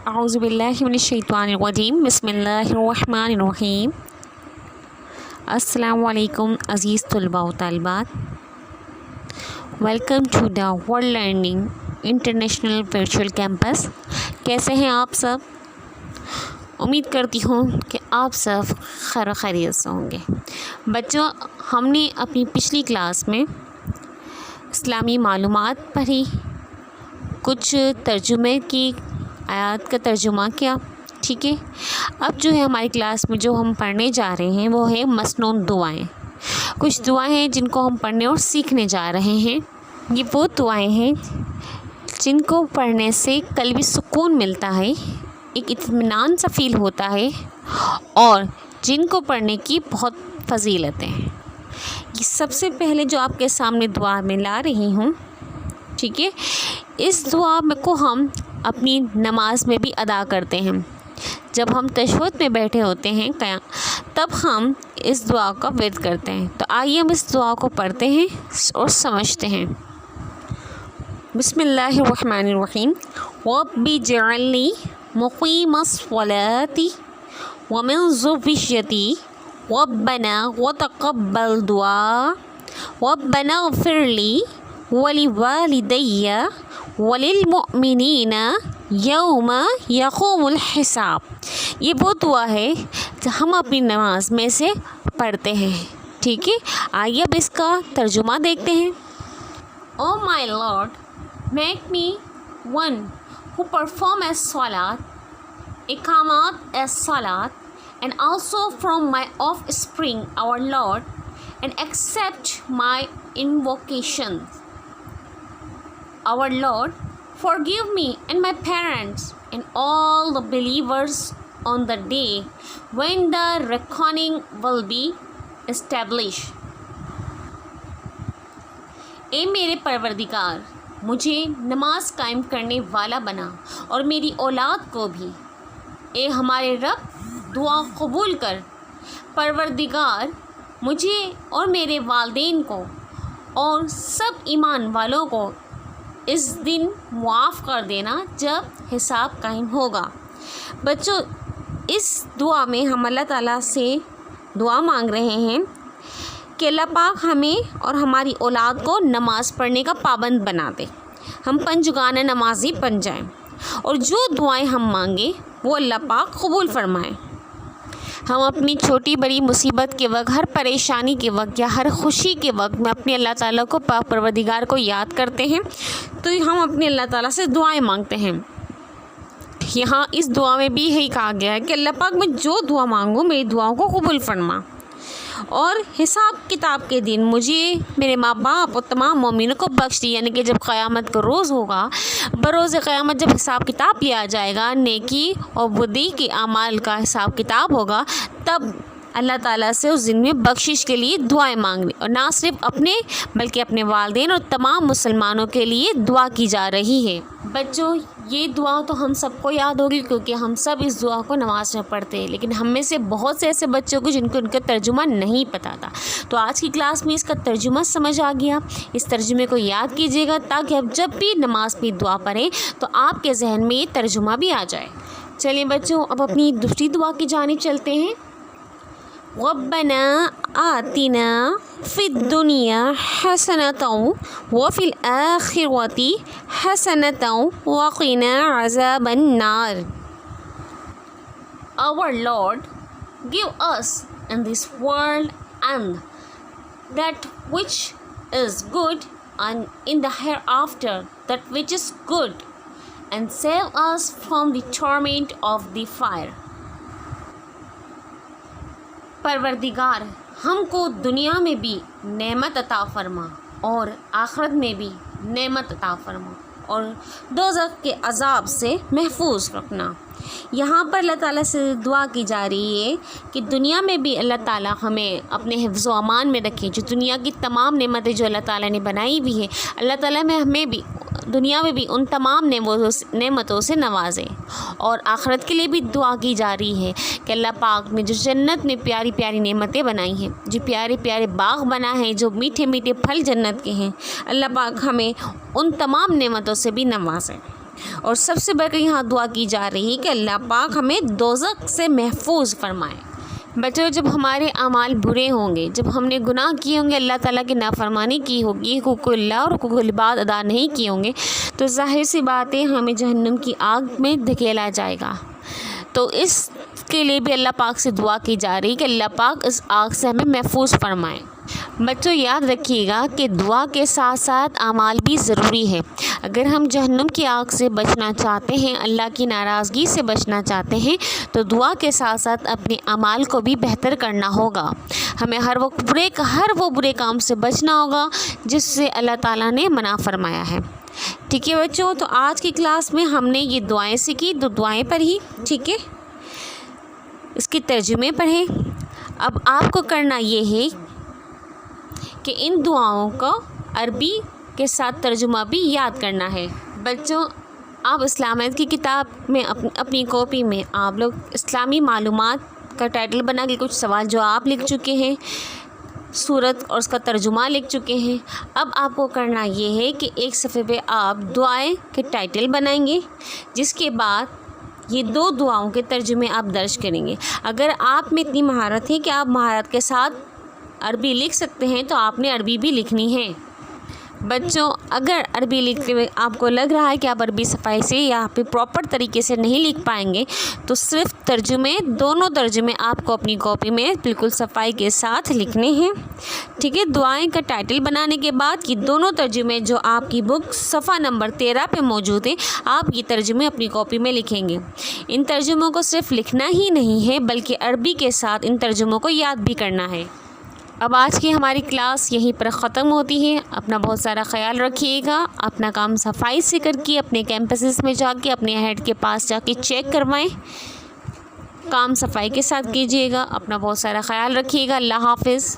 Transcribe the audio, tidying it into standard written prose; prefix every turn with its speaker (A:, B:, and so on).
A: اعوذ باللہ من الشیطان الرجیم بسم اللہ الرحمن الرحیم۔ السلام علیکم عزیز طلباء و طالبات، welcome to the world learning international virtual campus. کیسے ہیں آپ سب؟ امید کرتی ہوں کہ آپ سب خیر و خیریت سے ہوں گے۔ بچوں، ہم نے اپنی پچھلی کلاس میں اسلامی معلومات پڑھی، کچھ ترجمے کی آیات کا ترجمہ کیا، ٹھیک ہے۔ اب جو ہے ہماری کلاس میں جو ہم پڑھنے جا رہے ہیں وہ ہے مسنون دعائیں۔ کچھ دعائیں ہیں جن کو ہم پڑھنے اور سیکھنے جا رہے ہیں۔ یہ وہ دعائیں ہیں جن کو پڑھنے سے قلبی سکون ملتا ہے، ایک اطمینان سا فیل ہوتا ہے، اور جن کو پڑھنے کی بہت فضیلتیں ہیں۔ یہ سب سے پہلے جو آپ کے سامنے دعا میں لا رہی ہوں، ٹھیک ہے، اس دعا کو ہم اپنی نماز میں بھی ادا کرتے ہیں۔ جب ہم تشہد میں بیٹھے ہوتے ہیں تب ہم اس دعا کا ورد کرتے ہیں۔ تو آئیے ہم اس دعا کو پڑھتے ہیں اور سمجھتے ہیں۔ بسم اللہ الرحمن الرحیم۔ رب اجعلنی مقیم الصلاۃ ومن ذریتی ربنا وتقبل دعاء ربنا اغفر لی ولوالدی وللمؤمنین یوم یقوم الحساب۔ یہ وہ دعا ہے جو ہم اپنی نماز میں سے پڑھتے ہیں، ٹھیک ہے۔ آئیے اب اس کا ترجمہ دیکھتے ہیں۔ Oh my lord, make me one who perform as salat, iqamat as salat, and also from my offspring, our Lord, and accept my invocations. Our Lord, forgive me and my parents and all the believers on the day when the reckoning will be established. اے میرے پروردگار، مجھے نماز قائم کرنے والا بنا اور میری اولاد کو بھی۔ اے ہمارے رب، دعا قبول کر۔ پروردگار، مجھے اور میرے والدین کو اور سب ایمان والوں کو اس دن معاف کر دینا جب حساب قائم ہوگا۔ بچوں، اس دعا میں ہم اللہ تعالیٰ سے دعا مانگ رہے ہیں کہ اللہ پاک ہمیں اور ہماری اولاد کو نماز پڑھنے کا پابند بنا دے، ہم پنجگانہ نمازی بن جائیں، اور جو دعائیں ہم مانگیں وہ اللہ پاک قبول فرمائیں۔ ہم اپنی چھوٹی بڑی مصیبت کے وقت، ہر پریشانی کے وقت یا ہر خوشی کے وقت میں اپنے اللہ تعالیٰ کو، پاک پروردگار کو یاد کرتے ہیں، تو ہم اپنے اللہ تعالیٰ سے دعائیں مانگتے ہیں۔ یہاں اس دعا میں بھی یہی کہا گیا ہے کہ اللہ پاک میں جو دعا مانگوں میری دعاؤں کو قبول فرما، اور حساب کتاب کے دن مجھے، میرے ماں باپ اور تمام مومنوں کو بخش دی، یعنی کہ جب قیامت کا روز ہوگا، بروز قیامت جب حساب کتاب لیا جائے گا، نیکی اور بدی کے اعمال کا حساب کتاب ہوگا، تب اللہ تعالیٰ سے اس دن میں بخشش کے لیے دعائیں مانگنی، اور نہ صرف اپنے بلکہ اپنے والدین اور تمام مسلمانوں کے لیے دعا کی جا رہی ہے۔ بچوں، یہ دعا تو ہم سب کو یاد ہوگی کیونکہ ہم سب اس دعا کو نماز میں پڑھتے ہیں، لیکن ہم میں سے بہت سے ایسے بچوں کو جن کو ان کا ترجمہ نہیں پتہ تھا۔ تو آج کی کلاس میں اس کا ترجمہ سمجھ آ گیا۔ اس ترجمے کو یاد کیجیے گا تاکہ اب جب بھی نماز میں دعا پڑھیں تو آپ کے ذہن میں یہ ترجمہ بھی آ جائے۔ چلیے بچوں، اب اپنی دوسری دعا کی جانب چلتے ہیں۔ ربنا آتنا فی الدنیا حسنۃ وفی الآخرۃ حسنۃ وقنا عذاب النار۔ Our Lord, give us in this world and that which is good, and in the hereafter that which is good, and save us from the torment of the fire. پروردگار، ہم کو دنیا میں بھی نعمت عطا فرما اور آخرت میں بھی نعمت عطا فرما، اور دوزخ کے عذاب سے محفوظ رکھنا۔ یہاں پر اللہ تعالیٰ سے دعا کی جا رہی ہے کہ دنیا میں بھی اللہ تعالیٰ ہمیں اپنے حفظ و امان میں رکھے، جو دنیا کی تمام نعمتیں جو اللہ تعالیٰ نے بنائی بھی ہے، اللہ تعالیٰ میں ہمیں بھی دنیا میں بھی ان تمام نعمتوں سے نوازے، اور آخرت کے لیے بھی دعا کی جا رہی ہے کہ اللہ پاک نے جو جنت میں پیاری پیاری نعمتیں بنائی ہیں، جو پیارے پیارے باغ بنا ہے، جو میٹھے میٹھے پھل جنت کے ہیں، اللہ پاک ہمیں ان تمام نعمتوں سے بھی نوازے۔ اور سب سے بڑھ کر یہاں دعا کی جا رہی ہے کہ اللہ پاک ہمیں دوزخ سے محفوظ فرمائے۔ بچوں جب ہمارے اعمال برے ہوں گے، جب ہم نے گناہ کیے ہوں گے، اللہ تعالیٰ کی نافرمانی کی ہوگی، حقوق اللہ اور حقوق العباد ادا نہیں کیے ہوں گے، تو ظاہر سی بات ہے ہمیں جہنم کی آگ میں دھکیلا جائے گا۔ تو اس کے لیے بھی اللہ پاک سے دعا کی جا رہی کہ اللہ پاک اس آگ سے ہمیں محفوظ فرمائے۔ بچوں یاد رکھیے گا کہ دعا کے ساتھ ساتھ اعمال بھی ضروری ہے۔ اگر ہم جہنم کی آگ سے بچنا چاہتے ہیں، اللہ کی ناراضگی سے بچنا چاہتے ہیں، تو دعا کے ساتھ ساتھ اپنے اعمال کو بھی بہتر کرنا ہوگا۔ ہمیں ہر وہ برے کام سے بچنا ہوگا جس سے اللہ تعالیٰ نے منع فرمایا ہے۔ ٹھیک ہے بچوں، تو آج کی کلاس میں ہم نے یہ دعائیں سیکھی، دو دعائیں پڑھی، ٹھیک ہے، اس کے ترجمے پڑھیں۔ اب آپ کو کرنا یہ ہے کہ ان دعاؤں کو عربی کے ساتھ ترجمہ بھی یاد کرنا ہے۔ بچوں آپ اسلامیت کی کتاب میں اپنی کاپی میں آپ لوگ اسلامی معلومات کا ٹائٹل بنا کے کچھ سوال جواب لکھ چکے ہیں، سورت اور اس کا ترجمہ لکھ چکے ہیں۔ اب آپ کو کرنا یہ ہے کہ ایک صفحے پہ آپ دعائیں کے ٹائٹل بنائیں گے، جس کے بعد یہ دو دعاؤں کے ترجمے آپ درج کریں گے۔ اگر آپ میں اتنی مہارت ہے کہ آپ مہارت کے ساتھ عربی لکھ سکتے ہیں تو آپ نے عربی بھی لکھنی ہے۔ بچوں اگر عربی لکھتے ہوئے آپ کو لگ رہا ہے کہ آپ عربی صفائی سے یا پھر پراپر طریقے سے نہیں لکھ پائیں گے، تو صرف دونوں ترجمے آپ کو اپنی کاپی میں بالکل صفائی کے ساتھ لکھنے ہیں، ٹھیک ہے۔ دعائیں کا ٹائٹل بنانے کے بعد یہ دونوں ترجمے جو آپ کی بک صفحہ نمبر 13 پہ موجود ہیں، آپ یہ ترجمے اپنی کاپی میں لکھیں گے۔ ان ترجموں کو صرف لکھنا ہی نہیں ہے بلکہ عربی کے ساتھ ان ترجموں کو یاد بھی کرنا ہے۔ اب آج کی ہماری کلاس یہیں پر ختم ہوتی ہے۔ اپنا بہت سارا خیال رکھیے گا، اپنا کام صفائی سے کر کے اپنے کیمپسز میں جا کے اپنے ہیڈ کے پاس جا کے چیک کروائیں، کام صفائی کے ساتھ کیجیے گا۔ اپنا بہت سارا خیال رکھیے گا۔ اللہ حافظ۔